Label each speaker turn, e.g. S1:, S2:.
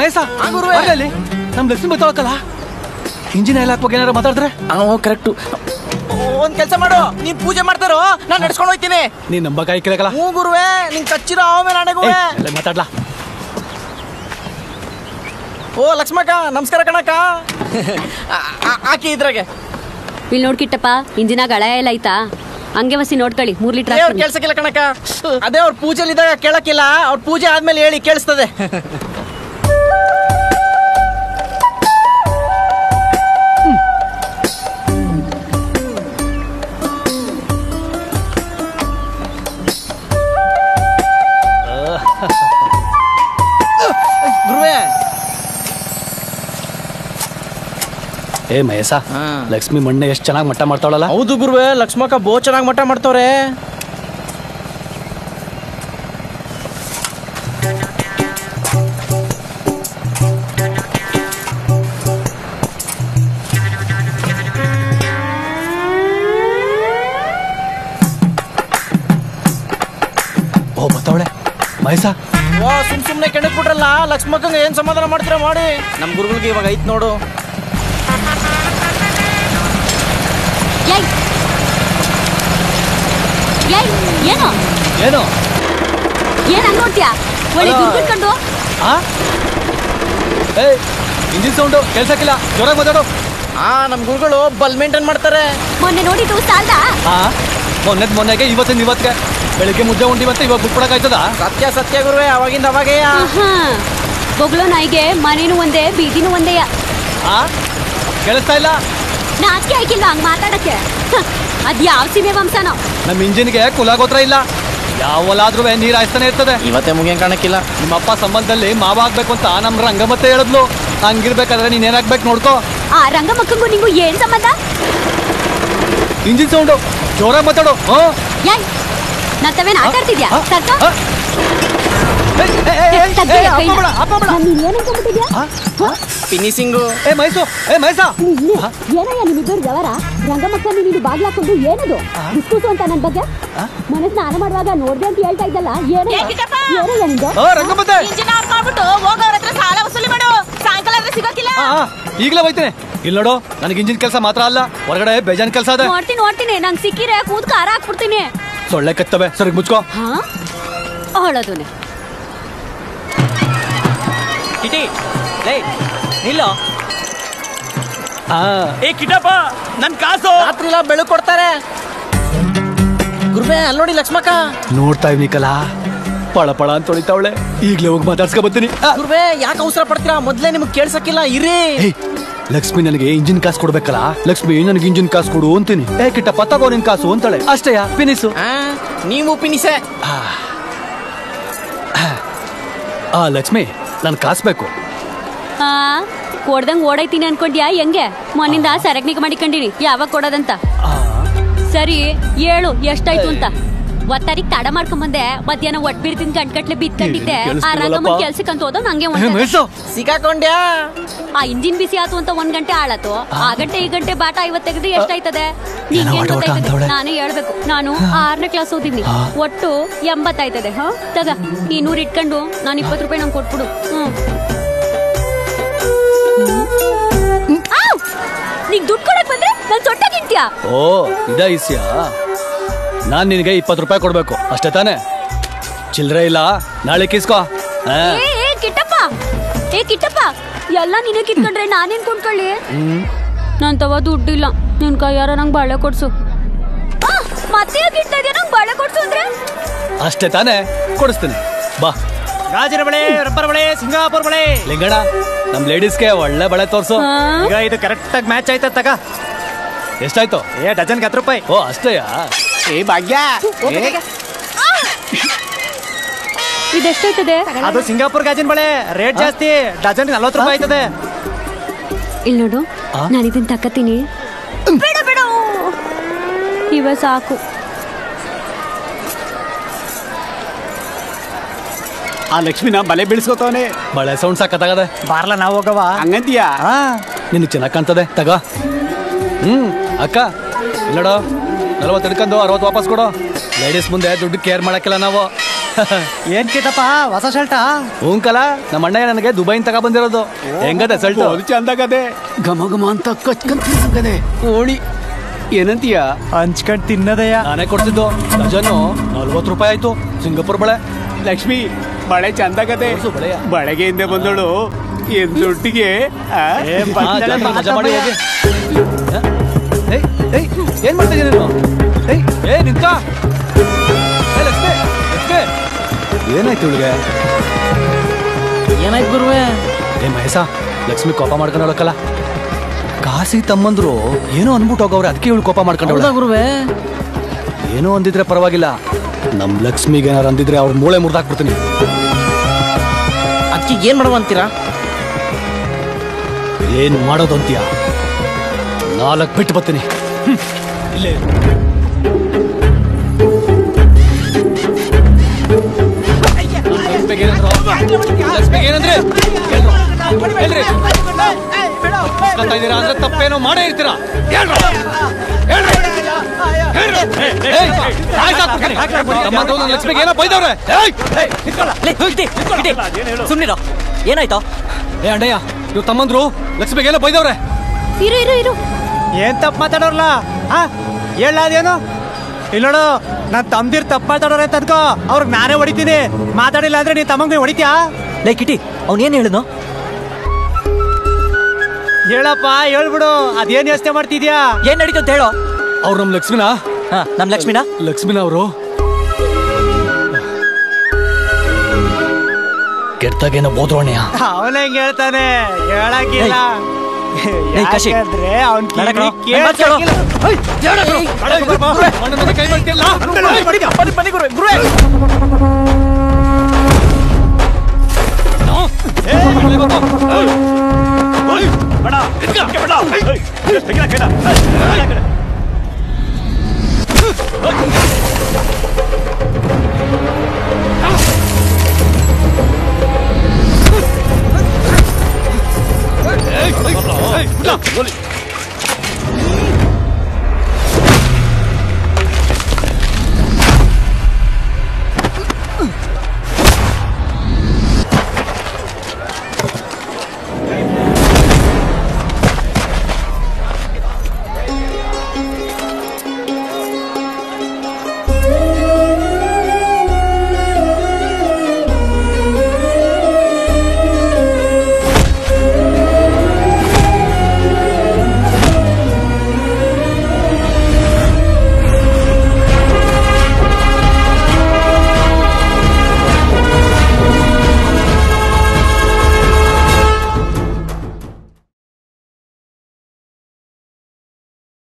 S1: ಮಹೇಶ ಅಲ್ಲಿ ನಮ್ ಲಕ್ಷ್ಮಿ ಬರ್ತಾಳಕ್ಕಲ್ಲ ಇಂಜಿನ್ ಎಲ್ಲ ಹಾಕ್ಬೇಕು ಏನಾರು ಮಾತಾಡಿದ್ರೆ
S2: ಕರೆಕ್ಟು. ಒಂದ್ ಕೆಲಸ ಮಾಡು, ನೀನ್ ಪೂಜೆ ಮಾಡ್ತಾರೋ ನಾನ್ ನಡ್ಸ್ಕೊಂಡು ಹೋಗ್ತೀನಿ.
S1: ನೀನ್ ನಂಬ ಕೈ ಕೇಳಕಲ್ಲ.
S2: ಹ್ಞೂ ಗುರುವೆ, ನಿನ್ ಕಚ್ಚಿರೋ ಆಮೇಲೆ ನಾಳೆಗುವೆ
S1: ಮಾತಾಡ್ಲಾ.
S2: ಓ ಲಕ್ಷ್ಮಕ್ಕ, ನಮಸ್ಕಾರ ಕಣಕ್ಕ. ಆಕಿ ಇದ್ರಾಗೆ
S3: ಇಲ್ಲಿ ನೋಡ್ಕಿಟ್ಟಪ್ಪ, ಇಂಜಿನಾಗ ಹಳೆ ಎಲ್ಲ ಐತಾ? ಹಂಗೆ ವಸಿ ನೋಡ್ಕೊಳ್ಳಿ. 3 ಲೀಟರ್
S2: ಅವ್ರು ಕೇಳ್ಸಕ್ಕಿಲ್ಲ ಕಣಕ್ಕ. ಅದೇ ಅವ್ರ ಪೂಜೆಲಿ ಇದ್ದಾಗ ಕೇಳಕ್ಕಿಲ್ಲ, ಅವ್ರ ಪೂಜೆ ಆದ್ಮೇಲೆ ಹೇಳಿ ಕೇಳಿಸ್ತದೆ. ಗುರುವೆ
S1: ಏ ಮಹೇಶ, ಲಕ್ಷ್ಮಿ ಮಣ್ಣೆ ಎಷ್ಟು ಚೆನ್ನಾಗಿ ಮಟ್ಟ ಮಾಡ್ತಾವಳಲ್ಲ.
S2: ಹೌದು ಗುರುವೆ, ಲಕ್ಷ್ಮಕ್ಕ ಬೋ ಚೆನ್ನಾಗಿ ಮಟ್ಟ ಮಾಡ್ತವ್ರೆ.
S1: ಓ ಬತ್ತವಳೆ ಮಹೇಶ.
S2: ವಾ, ಸುಮ್ನೆ ಕೆಣಕ್ ಬಿಟ್ರಲ್ಲ. ಲಕ್ಷ್ಮಕ್ಕಂಗೆ ಏನ್ ಸಮಾಧಾನ ಮಾಡ್ತೀರಾ ಮಾಡಿ. ನಮ್ ಗುರುಗಳಿಗೆ ಇವಾಗ ಐತ್ ನೋಡು.
S3: ಏನೋ
S1: ಏನೋ
S3: ಏನ್ ಹಂಗ್ ನೋಡ್ತೀಯಾ? ಒಳ್ಳೆ ದುಡ್ಡು
S1: ಇಂಜಿನ್ ಸೌಂಡು ಕೆಲ್ಸಕ್ಕಿಲ್ಲ, ಜೋರಾಗಿ ಮಾತಾಡು.
S2: ನಮ್ ಗುರುಗಳು ಬಲ್ ಮೇಂಟೈನ್ ಮಾಡ್ತಾರೆ.
S3: ಮೊನ್ನೆ ನೋಡಿದ್ದು ಸಾಲ್ದ?
S1: ಮೊನ್ನೆಗೆ ಇವತ್ತಿಗೆ ಬೆಳಿಗ್ಗೆ ಮುದ್ದೆ ಉಂಡಿ ಮತ್ತೆ ಇವಾಗ ಬಿಟ್ಬಿಡಕಾಯ್ತದ?
S2: ಸತ್ಯ ಸತ್ಯ ಗುರುವೆ, ಅವಾಗಿಂದ ಅವಾಗೇ.
S3: ಬೊಗ್ಲೋ ನಾಯಿಗೆ ಮನೇನು ಒಂದೇ ಬೀದಿನೂ ಒಂದೇ.
S1: ಕೇಳಿಸ್ತಾ ಇಲ್ಲ?
S3: ನಾಚಿಕೆ ಆಯ್ಕಿಲ್ವಾ ಹಂಗ್ ಮಾತಾಡಕ್ಕೆ? ಅದ್ ಯಾವ ಸೀಮೆ ವಂಶನೋ?
S1: ನಮ್ ಇಂಜಿನ್ಗೆ ಕುಲಾಗೋತ್ರ ಇಲ್ಲ, ಯಾವಲಾದ್ರೂ ನೀರ್ ಹಾಯ್ತಾನೆ ಇರ್ತದೆ.
S2: ಇವತ್ತೇ ಮುಗಿಯಂಗ್ ಕಾಣಕ್ಕಿಲ್ಲ.
S1: ನಿಮ್ಮಪ್ಪ ಸಂಬಂಧದಲ್ಲಿ ಮಾವ ಆಗ್ಬೇಕು ಅಂತ ನಮ್ ರಂಗಮ್ಮತ್ತೆ ಹೇಳಿದ್ಲು. ಹಂಗಿರ್ಬೇಕಾದ್ರೆ ನೀನ್ ಏನಾಗ್ಬೇಕು ನೋಡ್ಕೋ.
S3: ಆ ರಂಗಮ್ಮಕ್ಕಂಗೂ ನಿಂಗೂ ಏನ್ ಸಂಬಂಧ?
S1: ಇಂಜಿನ್ ಸೌಂಡು ಜೋರಾಗಿ ಮಾತಾಡು.
S3: ನತ್ತವೇನ್ ಆಟ ಆಡ್ತಿದ್ಯಾ?
S2: ಫಿನಿಶಿಂಗು.
S3: ಏನಯ್ಯ ನಿಮ್ಮಿಬ್ಬರು ಜವರ? ರಂಗಮ್ಮಕ್ಕ ನೀನು ಬಾಗ್ಲಾಕೊಂಡು ಏನದು ಡಿಸ್ಕೂಸು ಅಂತ ನನ್ ಬಗ್ಗೆ ಮನೆ ಸ್ನಾನ ಮಾಡುವಾಗ ನೋಡ್ದೆ ಅಂತ ಹೇಳ್ತಾ ಇದ್ದಲ್ಲ. ಏನಯ್ಯ ನಿಂದು?
S4: ಸಾಲ ವಸೂಲಿ ಮಾಡು, ಸಾಯಂಕಾಲ ಸಿಗೋಕಿಲ್ಲ.
S1: ಈಗಲೇ ಹೋಯ್ತೇನೆ. ಇಲ್ಲಿ ನೋಡು, ನನಗೆ ಇಂಜಿನ್ ಕೆಲಸ ಮಾತ್ರ ಅಲ್ಲ, ಹೊರಗಡೆ ಬೇಜಾನ್ ಕೆಲಸ ಅದ.
S3: ನೋಡ್ತೀನಿ ನಂಗೆ ಸಿಕ್ಕಿರೆ ಕೂತ್ ಖಾರ ಹಾಕ್ಬಿಡ್ತೀನಿ.
S1: ಸೊಳ್ಳೆ ಕತ್ತವೆ, ಸರಿ ಮುಚ್ಕೋ.
S3: ಹೊಳೋದುನೆ
S2: ನಿಲ್ಲೋ.
S5: ಏ ಕಿಟಪ್ಪ, ನನ್ ಕಾಸು
S2: ರಾತ್ರಿ ಎಲ್ಲ ಬೆಳಕು ಕೊಡ್ತಾರೆ. ಗುರುವೆ ಅಲ್ಲಿ ನೋಡಿ ಲಕ್ಷ್ಮಕ್ಕ.
S1: ನೋಡ್ತಾ ಇವ್ನಿ ಕಲಾ, ಪಳ ಪಳ ಅಂತ ತೊಳಿತಾವಳೆ. ಈಗ್ಲೇ ಹೋಗಿ ಮಾತಾಡ್ಸ್ಕೊ ಬರ್ತೀನಿ.
S2: ಗುರುವೆ ಯಾಕೆ ಅವಸರ ಪಡ್ತೀರಾ? ಮೊದ್ಲೇ ನಿಮ್ಗೆ ಕೇಳ್ಸಕ್ಕಿಲ್ಲ, ಇರಿ.
S1: ಲಕ್ಷ್ಮಿ ನನಗೆ ಇಂಜಿನ್ ಕಾಸು ಕೊಡ್ಬೇಕಲ್ಲ. ಲಕ್ಷ್ಮಿ ನನಗೆ ಇಂಜಿನ್ ಕಾಸು ಕೊಡು ಅಂತೀನಿ. ಕಿಟ್ಟಪ್ಪ ತಗೋ ನಿನ್ ಕಾಸು ಅಂತಾಳೆ. ಅಷ್ಟೇಯ ಪಿನಿಸು.
S2: ನೀವು ಪಿನಿಸೆ.
S1: ಲಕ್ಷ್ಮಿ, ನನ್ ಕಾಸು ಬೇಕು.
S3: ಕೊಡ್ದಂಗ್ ಓಡೈತೀನಿ ಅನ್ಕೊಂಡ್ಯಾ? ಹೆಂಗೆ ಮೊನ್ನಿಂದ ಸರಗ್ನಿಗೆ ಮಾಡಿಕೊಂಡಿನಿ, ಯಾವಾಗ ಕೊಡೋದಂತ. ಸರಿ ಹೇಳು ಎಷ್ಟಾಯ್ತು ಅಂತ. ಒತ್ತಾರಿಗೆ ತಡ ಮಾಡ್ಕೊಂಬಂದೆ. ಮಧ್ಯಾಹ್ನ ಒಟ್ಬೀರ್ ತಿಂದ್ ಗಂಟ್ಗಟ್ಲೆ ಬಿತ್ಕೊಂಡಿದ್ದೆ. ಆ ರಂಗಮ್ಮನ್ ಕೆಲ್ಸಕ್ಕಂತ ಹೋದ ನಂಗೆ
S2: ಸಿಕ್ಕಾಕೊಂಡ್ಯಾ?
S3: ಆ ಇಂಜಿನ್ ಬಿಸಿ ಆತು ಅಂತ 1 ಗಂಟೆ ಆಳತು. ಆ ಗಂಟೆ ಈ ಗಂಟೆ ಬಾಟ 50 ತೆಗೆದ್ರೆ ಎಷ್ಟಾಯ್ತದೆ? ನಾನೇ ಹೇಳ್ಬೇಕು. ನಾನು 6ನೇ ಕ್ಲಾಸ್ ಓದಿದ್ನಿ. ಒಟ್ಟು 80 ಆಯ್ತದೆ. ತಗ ನೀ 100 ಇಟ್ಕೊಂಡು ನಾನು 20 ರೂಪಾಯಿ ನಂಗೆ ಕೊಟ್ಬಿಡು. ನೀಗ್ ದುಡ್ಡು ಕೊಡಕ್ ಬಂದ್ರೆ ನನ್ ಸೊಟ್ಟ ತಿಂತ್ಯಾ?
S1: ಓ ಇದ ಇಸ್ಯ. ನಾನ್ ನಿನಗೆ 20 ರೂಪಾಯಿ ಕೊಡ್ಬೇಕು ಅಷ್ಟೇ ತಾನೆ? ಚಿಲ್ರೆ ಇಲ್ಲ, ನಾಳೆ ಕಿಸ್ಕೋ.
S3: ಕಿಟ್ಟಪ್ಪ, ಎಲ್ಲ ನೀನೇ ಕಿತ್ಕೊಂಡ್ರೆ ನಾನೇನ್ ಕೊಂಡ್ಕೊಳ್ಳಿ? ನನ್ ತವ ದುಡ್ಡಿಲ್ಲ, ನಿನ್ ಕೈಯಾರ ನಂಗೆ ಬಾಳೆ ಕೊಡ್ಸು. ಮತ್ತೆ ಕಿಟ್ತಾ ಇದೆಯಾ? ನಂಗೆ ಬಾಳೆ ಕೊಡ್ಸು ಅಂದ್ರೆ
S1: ಅಷ್ಟೇ ತಾನೆ? ಕೊಡಿಸ್ತೀನಿ ಬಾ.
S5: ಗಾಜಿನ ಬಳೆ, ರಬ್ಬರ್ ಬಳೆ, ಸಿಂಗಾಪುರ್ ಬಳೆ.
S1: ಲಿಂಗಣ್ಣ, ನಮ್ ಲೇಡೀಸ್ಗೆ ಒಳ್ಳೆ ಬಳೆ ತೋರ್ಸು.
S5: ಈಗ ಇದು ಕರೆಕ್ಟ್ ಆಗಿ ಮ್ಯಾಚ್ ಆಯ್ತ. ತಗ
S1: ಎಷ್ಟಾಯ್ತು?
S5: ಡಜನ್ಗೆ 10 ರೂಪಾಯಿ.
S1: ಓ ಅಷ್ಟೇಯಾ?
S5: ಭಾಗ್ಯ,
S3: ಇದೆಷ್ಟಾಯ್ತದೆ?
S5: ಅದು ಸಿಂಗಾಪುರ್ ಗಾಜಿನ ಬಳೆ, ರೇಟ್ ಜಾಸ್ತಿ. ಡಜನ್ 40 ರೂಪಾಯಿ ಆಯ್ತದೆ.
S3: ಇಲ್ಲಿ ನೋಡು, ನಾನು ಇದನ್ನ ತಕ್ಕತೀನಿ. ಬಿಡು, ಇವ ಸಾಕು.
S5: ಆ ಲಕ್ಷ್ಮಿನ ಬಲೆ ಬೀಳ್ಸ್ಕೊತವನೆ.
S1: ಬಳೆ ಸೌಂಡ್ ಸಾಕತ್ತಾಗದೆ.
S5: ಬಾರ್ಲ ನಾವು ಹೋಗವ ಹಂಗಂತೀಯಾ?
S1: ನಿನ್ ಚೆನ್ನಾಗ್ ಕಾಣ್ತದೆ, ತಗ. ಅಕ್ಕ ಇಲ್ಲಡೋ, 40 ಹಿಡ್ಕೊಂಡು 60 ವಾಪಸ್ ಕೊಡು. ಲೇಡೀಸ್ ಮುಂದೆ ದುಡ್ಡು ಕೇರ್ ಮಾಡಕ್ಕಿಲ್ಲ ನಾವು.
S5: ಏನ್ ಕೇಟಪ್ಪ ಹೊಸ ಶರ್ಟಾ?
S1: ಹೂಂಕಲ ನಮ್ಮ ಅಣ್ಣ ನನಗೆ ದುಬೈನ್ ತಗ ಬಂದಿರೋದು. ಹೆಂಗದೆ ಸಲ್ಟು?
S6: ಚಂದಾಗದೆ ಘಮ ಘಮ ಅಂತ ಕಚ್ಕಂತಿದೆ ಕೋಳಿ. ಏನಂತೀಯ?
S5: ಹಂಚ್ಕೊಂಡ್ ತಿನ್ನದಯ್ಯ.
S1: ನಾನೇ ಕೊಡ್ತಿದ್ದು. ಡಜನ್ನು 40 ರೂಪಾಯಿ ಆಯ್ತು. ಸಿಂಗಾಪುರ್ ಬಳೆ.
S6: ಲಕ್ಷ್ಮಿ ಬಳೆ ಚಂದಾಗದೆ.
S1: ಬಳೆಯ
S6: ಬಳೆಗೆ ಹಿಂದೆ ಬಂದಳು ಎಂದೊಟ್ಟಿಗೆ
S1: ಮಜಾ ಮಾಡಿ ಹೋಗಿ. ಏನ್ ಮಾಡ್ತಾ ಇದೀಯ ನೀನು? ನಿಂತ ಏನಾಯ್ತು ಇವಳಿಗೆ?
S2: ಏನಾಯ್ತು ಗುರುವೆ?
S1: ಮಹೇಶ, ಲಕ್ಷ್ಮಿ ಕೋಪ ಮಾಡ್ಕೊಂಡವಳಕ್ಕಲ್ಲ. ಕಾಸಿ ತಮ್ಮಂದ್ರು ಏನೋ ಅನ್ಬಿಟ್ಟು ಹೋಗವ್ರೆ, ಅದಕ್ಕೆ ಇವಳು ಕೋಪ ಮಾಡ್ಕೊಂಡವಳ.
S2: ಗುರುವೆ
S1: ಏನೋ ಅಂದಿದ್ರೆ ಪರವಾಗಿಲ್ಲ, ನಮ್ ಲಕ್ಷ್ಮಿಗೆ ಏನಾರು ಅಂದಿದ್ರೆ ಅವ್ರ ಮೂಳೆ ಮುರಿದಾಕ್ಬಿಡ್ತೀನಿ.
S2: ಅದಕ್ಕೆ ಏನ್ ಮಾಡುವ ಅಂತೀರಾ?
S1: ಏನ್ ಮಾಡೋದು ಅಂತೀಯ? 4 ಬಿಟ್ಟು ಬರ್ತೀನಿ. ಇಲ್ಲೇ ಏನಂದ್ರೆ ಅಂದ್ರೆ ತಪ್ಪೇನೋ ಮಾಡೇ ಇರ್ತೀರಾ? ಲಕ್ಷ್ಮಿಗೆ ಏನೋ ಬೈದವ್ರೆ.
S2: ಸುಮ್ನಿರೋ. ಏನಾಯ್ತು?
S1: ಅಣ್ಣಯ್ಯ, ಇವ್ ತಮ್ಮಂದ್ರು ಲಕ್ಷ್ಮಿಗೆ ಏನೋ ಬೈದವ್ರೆ.
S3: ಇರು ಇರು ಇರು.
S5: ಏನ್ ತಪ್ಪು ಮಾತಾಡೋರ್ಲ? ಹೇಳದೇನು? ಇಲ್ಲೋಡು, ನಾನ್ ತಮ್ದಿರ್ ತಪ್ಪು ಮಾತಾಡೋರೆ ಅಂತ ಅನ್ಕೋ, ಅವ್ರಿಗೆ ನಾನೇ ಹೊಡಿತೀನಿ. ಮಾತಾಡಿಲ್ಲ ಅಂದ್ರೆ ನೀನ್ ತಮ್ಮಂಗ್ ಹೊಡಿತೀಯಾ?
S2: ಲೈ ಕಿಟಿ, ಅವ್ನೇನ್ ಹೇಳಿದ್ನು?
S5: ಹೇಳಪ್ಪ, ಹೇಳ್ಬಿಡು. ಅದೇನ್ ಯೋಚನೆ ಮಾಡ್ತಿದ್ಯಾ?
S2: ಏನ್ ನಡೀತು ಅಂತ ಹೇಳೋ.
S1: ಅವ್ರು ನಮ್ ಲಕ್ಷ್ಮಿನ
S2: ನಮ್ ಲಕ್ಷ್ಮಿನ
S1: ಅವರು ಕೆಟ್ಟಾಗೇನೋ ಬೋದ್ರೋಣ್ಯ.
S5: ಅವನ ಹೆಂಗ್ ಹೇಳ್ತಾನೆ? ಹೇಳಕ್ಕಿಲ್ಲ. ಯಾಕಂದ್ರೆ ಅವ್ನ್
S1: ಕೈ ಮಾಡ್ತಿಲ್ಲ.